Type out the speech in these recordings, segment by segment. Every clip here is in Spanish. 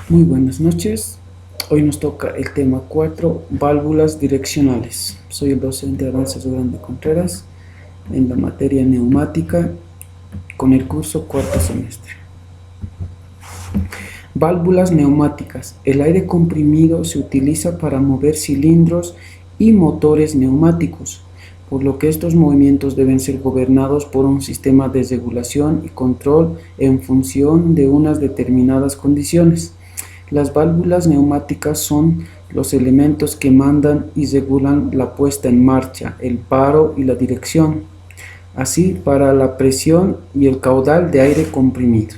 Muy buenas noches. Hoy nos toca el tema 4, válvulas direccionales. Soy el docente Aranza Grande Contreras en la materia neumática con el curso cuarto semestre. Válvulas neumáticas. El aire comprimido se utiliza para mover cilindros y motores neumáticos, por lo que estos movimientos deben ser gobernados por un sistema de regulación y control en función de unas determinadas condiciones. Las válvulas neumáticas son los elementos que mandan y regulan la puesta en marcha, el paro y la dirección, así para la presión y el caudal de aire comprimido.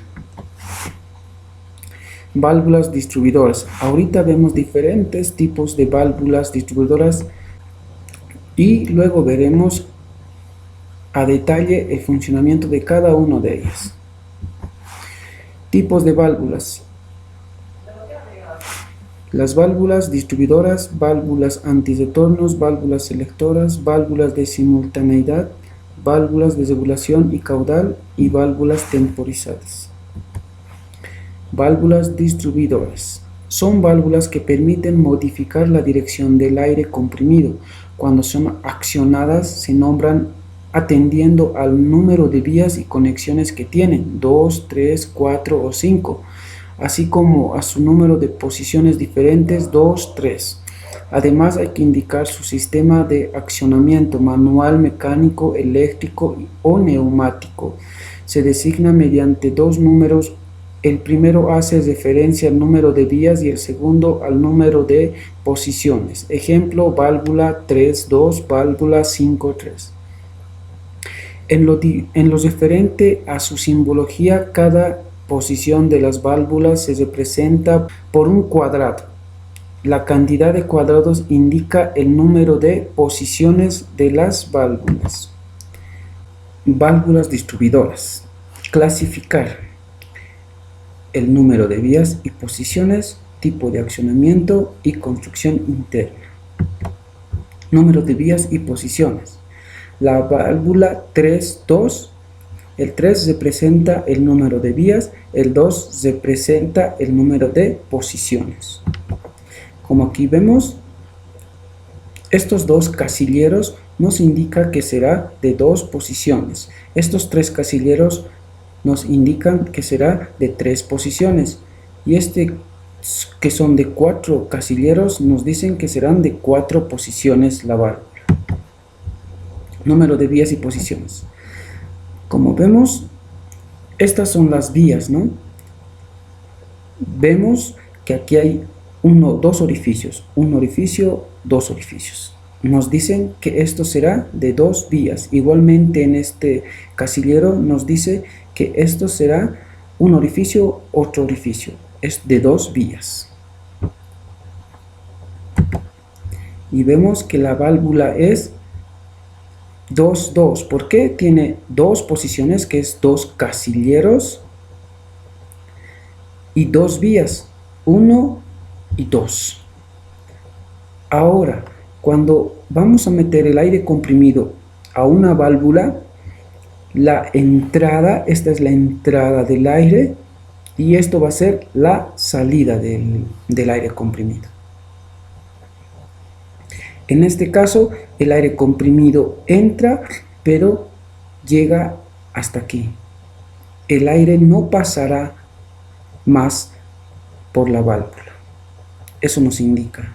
Válvulas distribuidoras. Ahorita vemos diferentes tipos de válvulas distribuidoras y luego veremos a detalle el funcionamiento de cada una de ellas. Tipos de válvulas. Las válvulas distribuidoras, válvulas antirretornos, válvulas selectoras, válvulas de simultaneidad, válvulas de regulación y caudal y válvulas temporizadas. Válvulas distribuidoras. Son válvulas que permiten modificar la dirección del aire comprimido. Cuando son accionadas se nombran atendiendo al número de vías y conexiones que tienen, 2, 3, 4 o 5. Así como a su número de posiciones diferentes, 2, 3. Además hay que indicar su sistema de accionamiento manual, mecánico, eléctrico o neumático. Se designa mediante dos números. El primero hace referencia al número de vías y el segundo al número de posiciones. Ejemplo, válvula 3-2, válvula 5-3. En lo referente a su simbología, cada posición de las válvulas se representa por un cuadrado. La cantidad de cuadrados indica el número de posiciones de las válvulas. Válvulas distribuidoras. Clasificar: el número de vías y posiciones, tipo de accionamiento y construcción interna. Número de vías y posiciones. La válvula 3-2. El 3 representa el número de vías, el 2 representa el número de posiciones. Como aquí vemos, estos dos casilleros nos indican que será de 2 posiciones. Estos 3 casilleros nos indican que será de 3 posiciones. Y que son de 4 casilleros nos dicen que serán de 4 posiciones la válvula. Número de vías y posiciones. Como vemos, estas son las vías, ¿no? Vemos que aquí hay dos orificios, un orificio, dos orificios. Nos dicen que esto será de 2 vías. Igualmente en este casillero nos dice que esto será un orificio, otro orificio. Es de 2 vías. Y vemos que la válvula es 2-2. ¿Por qué? Tiene 2 posiciones, que es 2 casilleros y 2 vías, 1 y 2. Ahora, cuando vamos a meter el aire comprimido a una válvula, la entrada, esta es la entrada del aire y esto va a ser la salida del aire comprimido. En este caso, el aire comprimido entra, pero llega hasta aquí. El aire no pasará más por la válvula. Eso nos indica.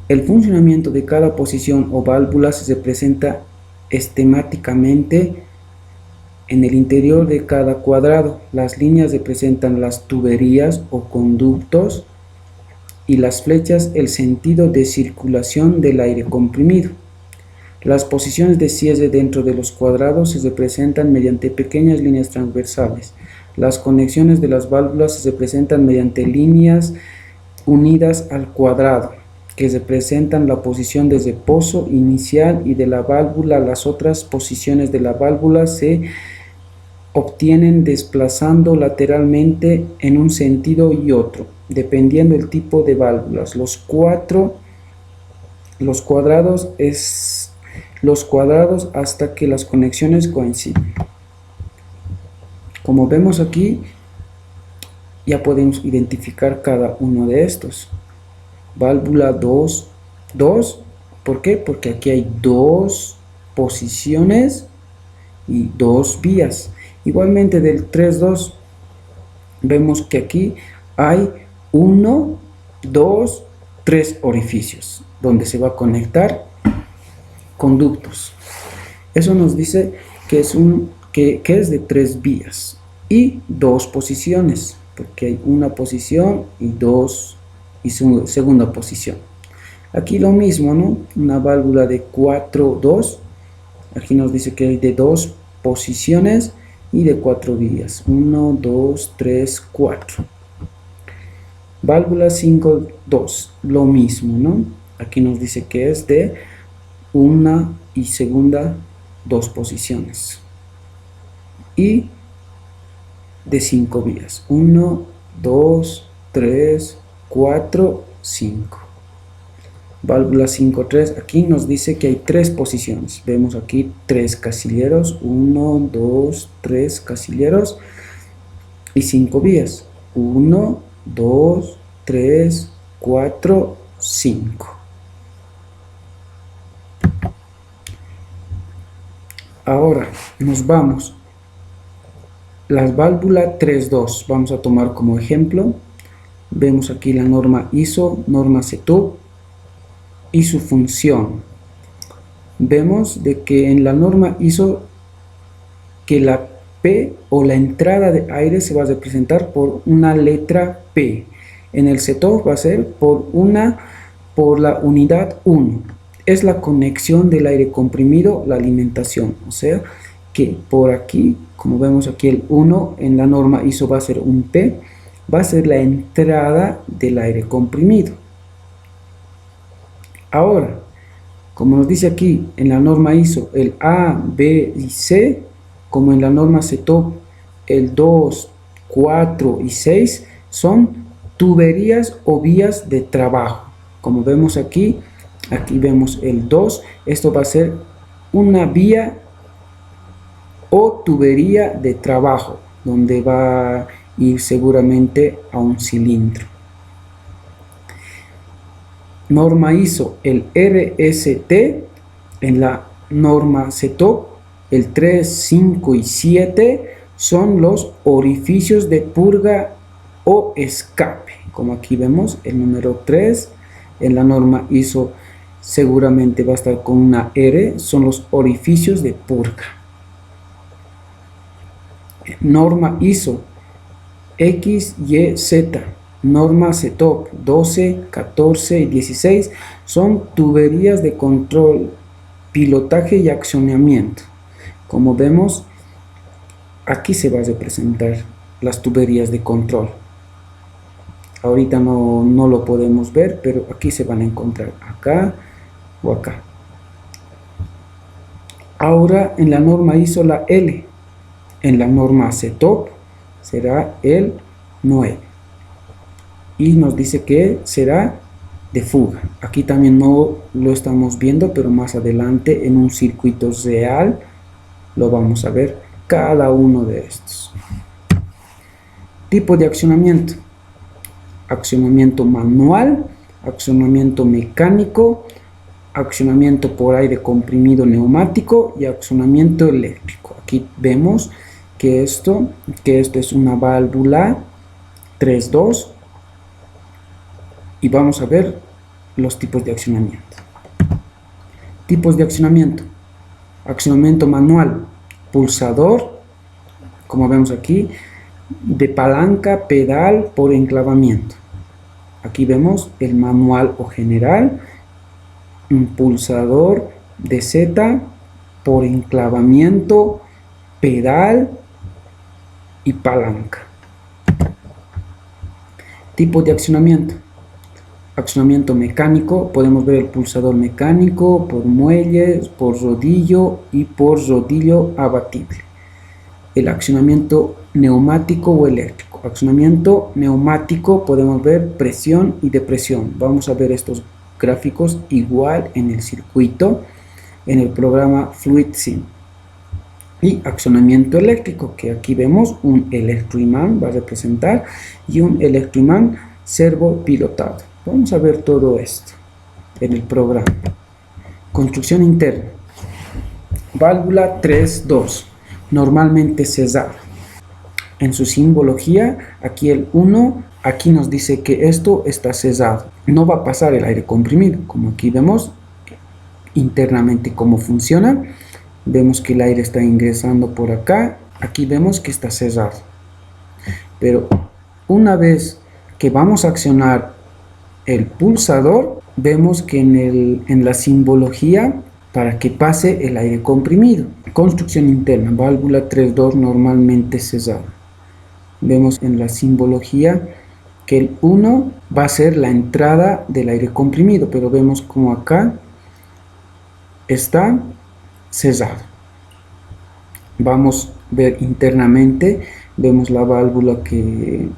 El funcionamiento de cada posición o válvula se representa esquemáticamente en el interior de cada cuadrado. Las líneas representan las tuberías o conductos y las flechas el sentido de circulación del aire comprimido. Las posiciones de cierre dentro de los cuadrados se representan mediante pequeñas líneas transversales. Las conexiones de las válvulas se representan mediante líneas unidas al cuadrado, que representan la posición de reposo inicial y de la válvula. Las otras posiciones de la válvula se obtienen desplazando lateralmente en un sentido y otro, dependiendo del tipo de válvulas. Los cuadrados hasta que las conexiones coinciden. Como vemos aquí, ya podemos identificar cada uno de estos. Válvula 2, 2, ¿por qué? Porque aquí hay dos posiciones y dos vías. Igualmente del 3-2 vemos que aquí hay 1, 2, 3 orificios donde se va a conectar conductos. Eso nos dice que es de 3 vías y 2 posiciones, porque hay una posición y dos y su segunda posición. Aquí lo mismo, ¿no? Una válvula de 4-2, aquí nos dice que hay de 2 posiciones y de 4 vías, 1, 2, 3, 4. Válvula 5-2, lo mismo, ¿no? Aquí nos dice que es de una y segunda 2 posiciones y de 5 vías, 1, 2, 3, 4, 5. Válvula 5-3, aquí nos dice que hay 3 posiciones. Vemos aquí 3 casilleros, 1, 2, 3 casilleros y 5 vías, 1, 2, 3, 4, 5. Ahora nos vamos. Las válvulas 3-2, vamos a tomar como ejemplo. Vemos aquí la norma ISO, norma CETUB y su función. Vemos de que en la norma ISO que la P o la entrada de aire se va a representar por una letra P. En el CETUB va a ser por la unidad 1. Es la conexión del aire comprimido, la alimentación. O sea que por aquí, como vemos aquí el 1, en la norma ISO va a ser un P, va a ser la entrada del aire comprimido. Ahora, como nos dice aquí en la norma ISO, el A, B y C, como en la norma CETUB, el 2, 4 y 6 son tuberías o vías de trabajo. Como vemos aquí vemos el 2, esto va a ser una vía o tubería de trabajo, donde va a ir seguramente a un cilindro. Norma ISO, el RST, en la norma CETUB, el 3, 5 y 7 son los orificios de purga o escape. Como aquí vemos el número 3, en la norma ISO seguramente va a estar con una R, son los orificios de purga. Norma ISO X, Y, Z, norma CETUB 12, 14 y 16 son tuberías de control, pilotaje y accionamiento. Como vemos, aquí se va a representar las tuberías de control. Ahorita no lo podemos ver, pero aquí se van a encontrar, acá o acá. Ahora en la norma ISO la L, en la norma CETUB será el 9 y nos dice que será de fuga. Aquí también no lo estamos viendo, pero más adelante en un circuito real lo vamos a ver cada uno de estos. Tipo de accionamiento: accionamiento manual, accionamiento mecánico, accionamiento por aire comprimido neumático y accionamiento eléctrico. Aquí vemos que esto es una válvula 3-2 y vamos a ver los tipos de accionamiento. Tipos de accionamiento: accionamiento manual, pulsador, como vemos aquí, de palanca, pedal por enclavamiento. Aquí vemos el manual o general, un pulsador de Z por enclavamiento, pedal y palanca. Tipo de accionamiento: accionamiento mecánico, podemos ver el pulsador mecánico por muelles, por rodillo y por rodillo abatible. El accionamiento neumático o eléctrico: accionamiento neumático, podemos ver presión y depresión. Vamos a ver estos gráficos igual en el circuito, en el programa FluidSim. y accionamiento eléctrico, que aquí vemos un electroimán va a representar y un electroimán servopilotado. Vamos a ver todo esto en el programa. Construcción interna. Válvula 3.2, normalmente cerrada. En su simbología, aquí el 1, aquí nos dice que esto está cerrado. No va a pasar el aire comprimido, como aquí vemos internamente cómo funciona. Vemos que el aire está ingresando por acá. Aquí vemos que está cerrado. Pero una vez que vamos a accionar el pulsador, vemos que en la simbología, para que pase el aire comprimido. Construcción interna, válvula 3.2 normalmente cerrada. Vemos en la simbología que el 1 va a ser la entrada del aire comprimido, pero vemos como acá está cerrado. Vamos a ver internamente, vemos la válvula que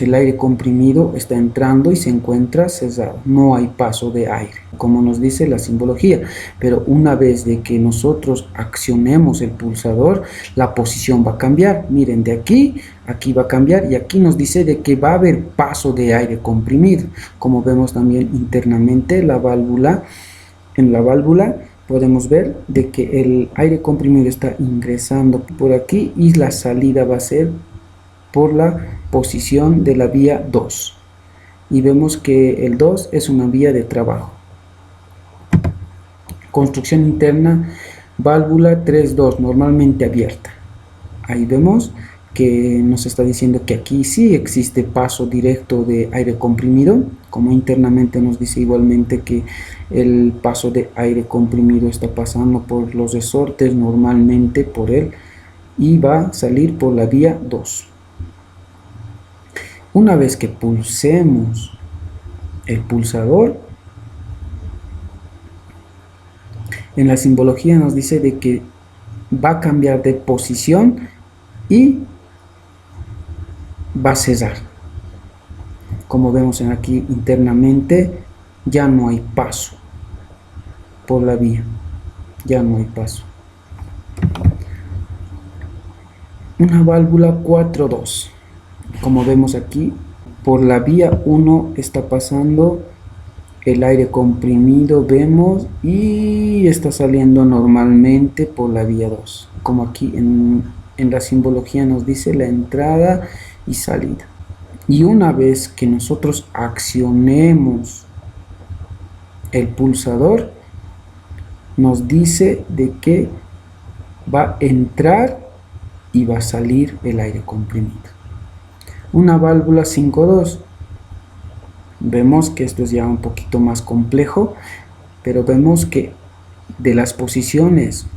el aire comprimido está entrando y se encuentra cerrado, no hay paso de aire, como nos dice la simbología. Pero una vez de que nosotros accionemos el pulsador, la posición va a cambiar. Miren, de aquí va a cambiar, y aquí nos dice de que va a haber paso de aire comprimido. Como vemos también internamente en la válvula podemos ver de que el aire comprimido está ingresando por aquí y la salida va a ser por la posición de la vía 2, y vemos que el 2 es una vía de trabajo. Construcción interna, válvula 3.2 normalmente abierta. Ahí vemos que nos está diciendo que aquí sí existe paso directo de aire comprimido, como internamente nos dice igualmente que el paso de aire comprimido está pasando por los resortes normalmente por él y va a salir por la vía 2. Una vez que pulsemos el pulsador, en la simbología nos dice de que va a cambiar de posición y va a cerrar. Como vemos aquí internamente, ya no hay paso por la vía, ya no hay paso. Una válvula 4.2. Como vemos aquí, por la vía 1 está pasando el aire comprimido, vemos, y está saliendo normalmente por la vía 2. Como aquí en la simbología nos dice la entrada y salida. Y una vez que nosotros accionemos el pulsador, nos dice de que va a entrar y va a salir el aire comprimido. Una válvula 5.2. Vemos que esto es ya un poquito más complejo, pero vemos que de las posiciones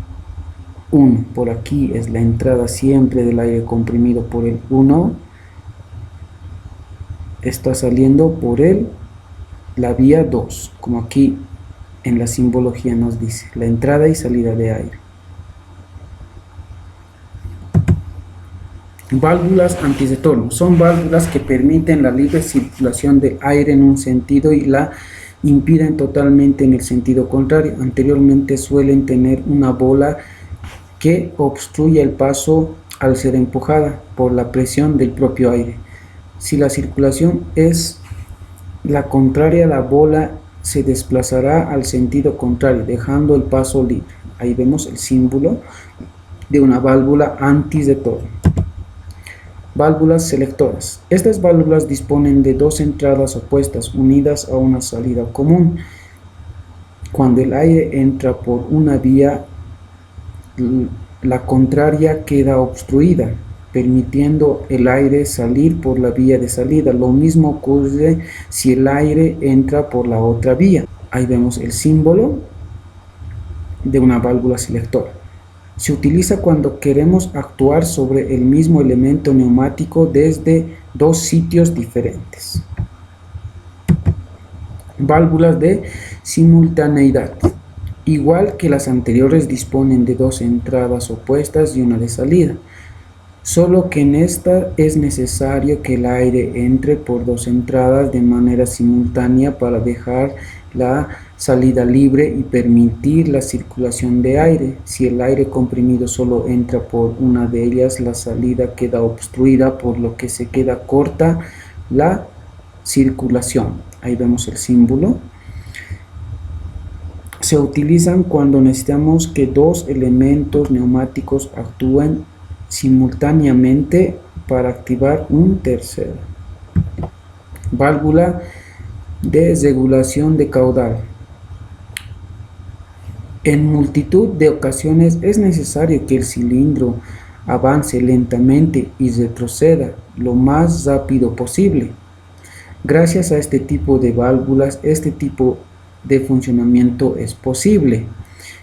1, por aquí es la entrada siempre del aire comprimido por el 1, está saliendo por la vía 2, como aquí en la simbología nos dice, la entrada y salida de aire. Válvulas antirretorno son válvulas que permiten la libre circulación de aire en un sentido y la impiden totalmente en el sentido contrario. Anteriormente suelen tener una bola que obstruye el paso al ser empujada por la presión del propio aire. Si la circulación es la contraria, la bola se desplazará al sentido contrario, dejando el paso libre. Ahí vemos el símbolo de una válvula antirretorno. Válvulas selectoras. Estas válvulas disponen de dos entradas opuestas unidas a una salida común. Cuando el aire entra por una vía, la contraria queda obstruida, permitiendo el aire salir por la vía de salida. Lo mismo ocurre si el aire entra por la otra vía. Ahí vemos el símbolo de una válvula selectora. Se utiliza cuando queremos actuar sobre el mismo elemento neumático desde dos sitios diferentes. Válvulas de simultaneidad. Igual que las anteriores, disponen de dos entradas opuestas y una de salida. Solo que en esta es necesario que el aire entre por dos entradas de manera simultánea para dejar la salida libre y permitir la circulación de aire. Si el aire comprimido solo entra por una de ellas, la salida queda obstruida, por lo que se queda corta la circulación. Ahí vemos el símbolo. Se utilizan cuando necesitamos que dos elementos neumáticos actúen simultáneamente para activar un tercero. Válvula de regulación de caudal. En multitud de ocasiones es necesario que el cilindro avance lentamente y retroceda lo más rápido posible. Gracias a este tipo de válvulas, este tipo de funcionamiento es posible.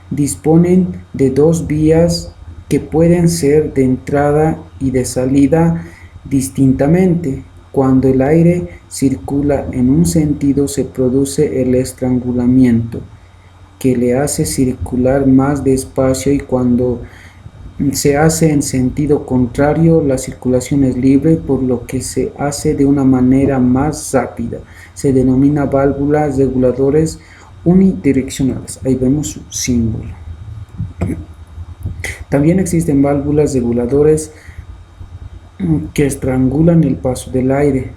Disponen de dos vías que pueden ser de entrada y de salida distintamente. Cuando el aire circula en un sentido, se produce el estrangulamiento, que le hace circular más despacio, y cuando se hace en sentido contrario, la circulación es libre, por lo que se hace de una manera más rápida. Se denomina válvulas reguladores unidireccionales. Ahí vemos su símbolo. También existen válvulas reguladores que estrangulan el paso del aire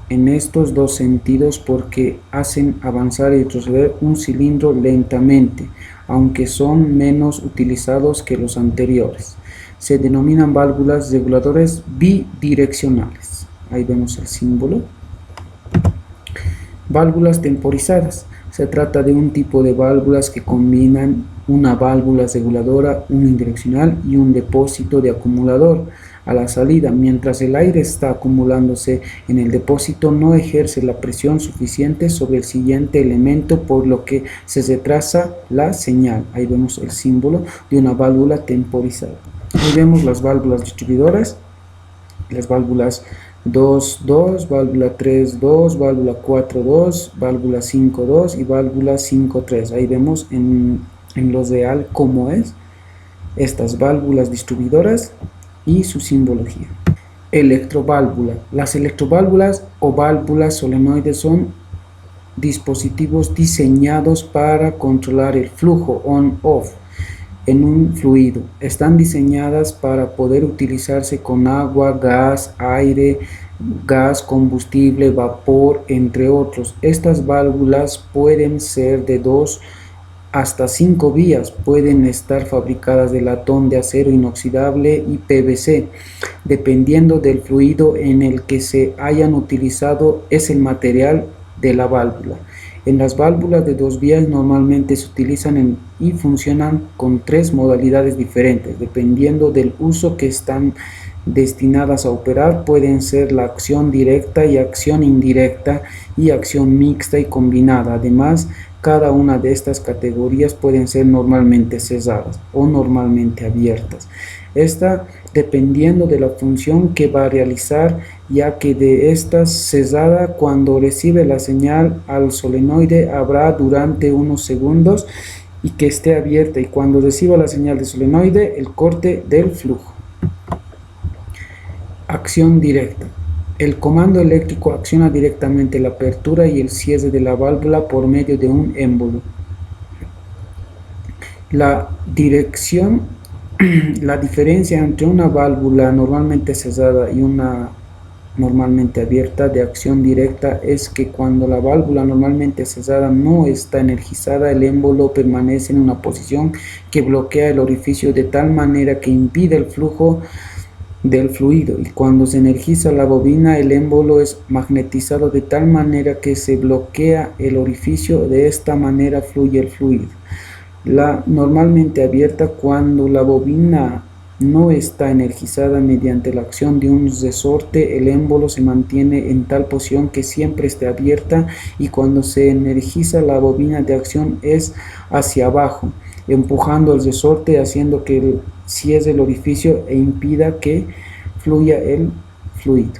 en estos dos sentidos, porque hacen avanzar y retroceder un cilindro lentamente, aunque son menos utilizados que los anteriores. Se denominan válvulas reguladores bidireccionales. Ahí vemos el símbolo. Válvulas temporizadas. Se trata de un tipo de válvulas que combinan una válvula reguladora unidireccional y un depósito de acumulador. A la salida, mientras el aire está acumulándose en el depósito, no ejerce la presión suficiente sobre el siguiente elemento, por lo que se retrasa la señal. Ahí vemos el símbolo de una válvula temporizada. Ahí vemos las válvulas distribuidoras, las válvulas 2.2, válvula 3.2, válvula 4.2, válvula 5.2 y válvula 5.3. Ahí vemos en lo real cómo es estas válvulas distribuidoras y su simbología. Electroválvula. Las electroválvulas o válvulas solenoides son dispositivos diseñados para controlar el flujo on-off en un fluido. Están diseñadas para poder utilizarse con agua, gas, aire, gas, combustible, vapor, entre otros. Estas válvulas pueden ser de 2 hasta 5 vías, pueden estar fabricadas de latón, de acero inoxidable y PVC, dependiendo del fluido en el que se hayan utilizado es el material de la válvula. En las válvulas de 2 vías normalmente se utilizan y funcionan con 3 modalidades diferentes, dependiendo del uso que están destinadas a operar. Pueden ser la acción directa y acción indirecta, y acción mixta y combinada. Además, cada una de estas categorías pueden ser normalmente cerradas o normalmente abiertas. Esta dependiendo de la función que va a realizar, ya que de esta cerrada, cuando recibe la señal al solenoide habrá durante unos segundos, y que esté abierta, y cuando reciba la señal del solenoide el corte del flujo. Acción directa. El comando eléctrico acciona directamente la apertura y el cierre de la válvula por medio de un émbolo. La diferencia entre una válvula normalmente cerrada y una normalmente abierta de acción directa es que cuando la válvula normalmente cerrada no está energizada, el émbolo permanece en una posición que bloquea el orificio de tal manera que impide el flujo del fluido, y cuando se energiza la bobina, el émbolo es magnetizado de tal manera que se bloquea el orificio. De esta manera fluye el fluido. La normalmente abierta, cuando la bobina no está energizada mediante la acción de un resorte, el émbolo se mantiene en tal posición que siempre esté abierta, y cuando se energiza la bobina de acción es hacia abajo, empujando el resorte, haciendo que cierre el orificio e impida que fluya el fluido.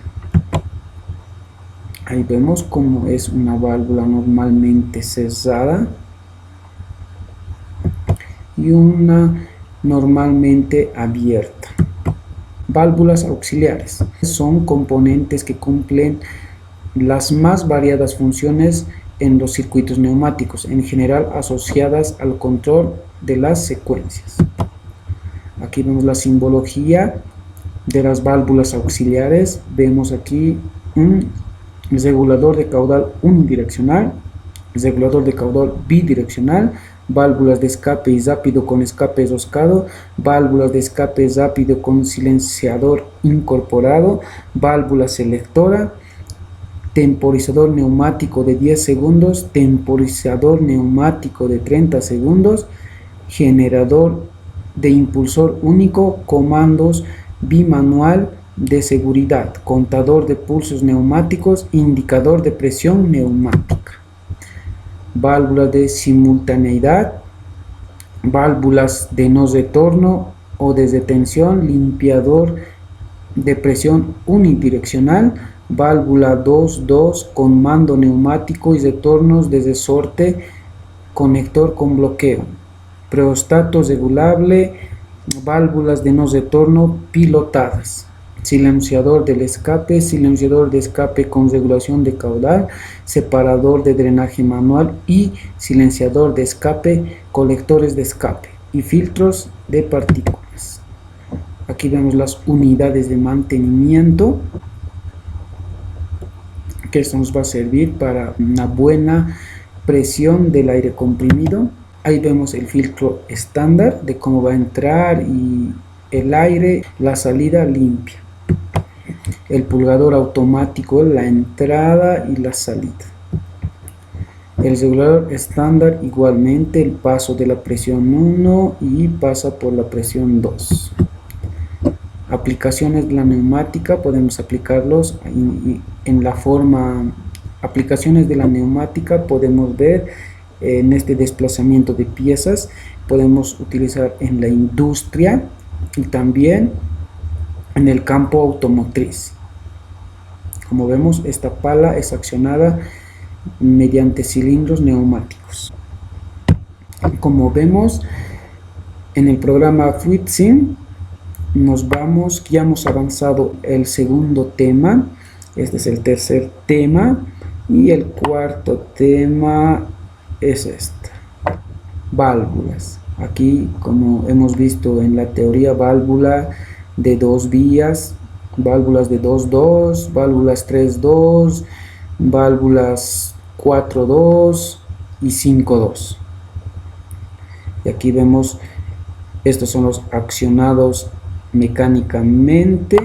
Ahí vemos cómo es una válvula normalmente cerrada y una normalmente abierta. Válvulas auxiliares son componentes que cumplen las más variadas funciones en los circuitos neumáticos, en general asociadas al control de las secuencias. Aquí vemos la simbología de las válvulas auxiliares. Vemos aquí un regulador de caudal unidireccional, regulador de caudal bidireccional, válvulas de escape rápido con escape roscado, válvulas de escape rápido con silenciador incorporado, válvula selectora, temporizador neumático de 10 segundos, temporizador neumático de 30 segundos, generador de impulsor único, comandos bimanual de seguridad, contador de pulsos neumáticos, indicador de presión neumática, válvulas de simultaneidad, válvulas de no retorno o de detención, limpiador de presión unidireccional, válvula 2-2 con mando neumático y retornos de resorte, conector con bloqueo, preostato regulable, válvulas de no retorno pilotadas, silenciador del escape, silenciador de escape con regulación de caudal, separador de drenaje manual y silenciador de escape, colectores de escape y filtros de partículas. Aquí vemos las unidades de mantenimiento, que esto nos va a servir para una buena presión del aire comprimido. Ahí vemos el filtro estándar de cómo va a entrar y el aire, la salida limpia. El pulgador automático, la entrada y la salida. El regulador estándar igualmente el paso de la presión 1 y pasa por la presión 2. Aplicaciones de la neumática, podemos aplicarlos en la forma, aplicaciones de la neumática podemos ver en este desplazamiento de piezas, podemos utilizar en la industria y también en el campo automotriz. Como vemos, esta pala es accionada mediante cilindros neumáticos. Como vemos en el programa FluidSim, ya hemos avanzado el segundo tema, este es el tercer tema y el cuarto tema es este, válvulas. Aquí, como hemos visto en la teoría, válvula de 2 vías, válvulas de 2-2, válvulas 3-2, válvulas 4-2 y 5-2. Y aquí vemos, estos son los accionados mecánicamente.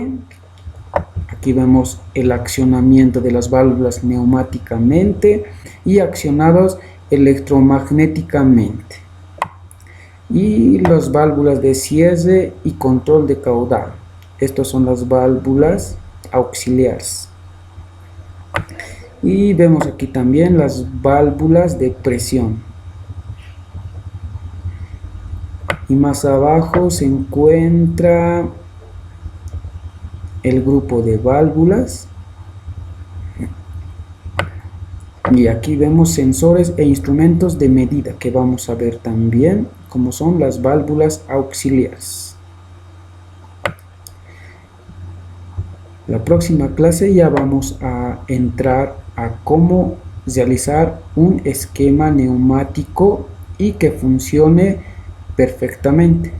Aquí vemos el accionamiento de las válvulas neumáticamente y accionados electromagnéticamente. Y las válvulas de cierre y control de caudal. Estas son las válvulas auxiliares. Y vemos aquí también las válvulas de presión. Y más abajo se encuentra el grupo de válvulas. Y aquí vemos sensores e instrumentos de medida que vamos a ver también, como son las válvulas auxiliares. La próxima clase ya vamos a entrar a cómo realizar un esquema neumático y que funcione perfectamente.